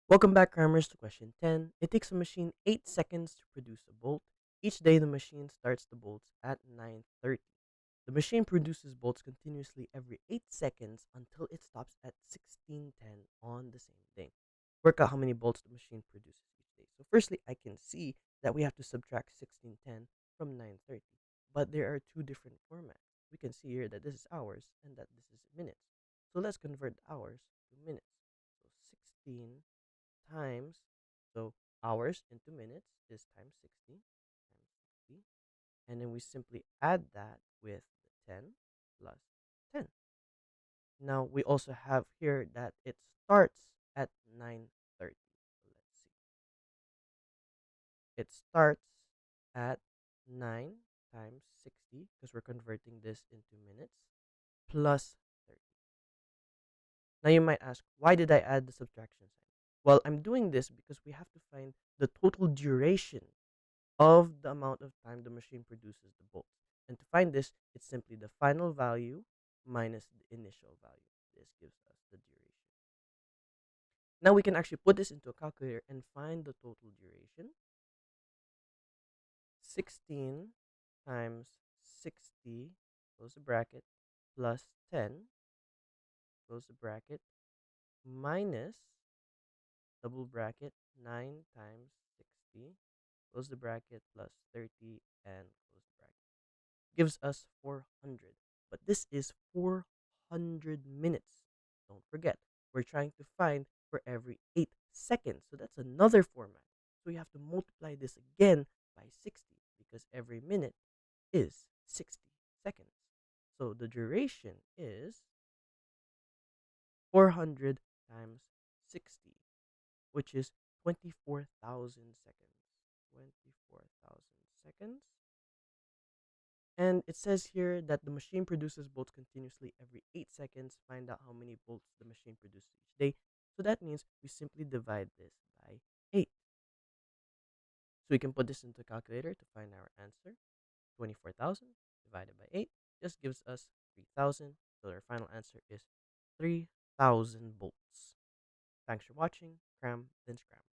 Welcome back, Crammers, to question 10. It takes a machine 8 seconds to produce a bolt. Each day, the machine starts the bolts at 9:30. The machine produces bolts continuously every 8 seconds until it stops at 16:10 on the same day. Work out how many bolts the machine produces each day. So, firstly, I can see that we have to subtract 16:10 from 9:30. But there are two different formats. We can see here that this is hours and that this is minutes. So, let's convert hours to minutes. So, 16 times, so hours into minutes is times 60 times 60, and then we simply add that with the 10 plus 10. Now we also have here that it starts at 9:30. So let's see, it starts at 9 times 60 because we're converting this into minutes plus 30. Now you might ask, why did I add the subtraction sign? Well, I'm doing this because we have to find the total duration of the amount of time the machine produces the bolt. And to find this, it's simply the final value minus the initial value. This gives us the duration. Now we can actually put this into a calculator and find the total duration. 16 times 60, close the bracket, plus 10, close the bracket, minus, double bracket, 9 times 60, close the bracket, plus 30, and close the bracket. Gives us 400. But this is 400 minutes. Don't forget, we're trying to find for every 8 seconds. So that's another format. So we have to multiply this again by 60 because every minute is 60 seconds. So the duration is 400 times 60, which is 24,000 seconds. 24,000 seconds. And it says here that the machine produces bolts continuously every 8 seconds. Find out how many bolts the machine produces each day. So that means we simply divide this by 8. So we can put this into a calculator to find our answer. 24,000 divided by 8 just gives us 3,000. So our final answer is 3,000 bolts. Thanks for watching. Cram, then scram.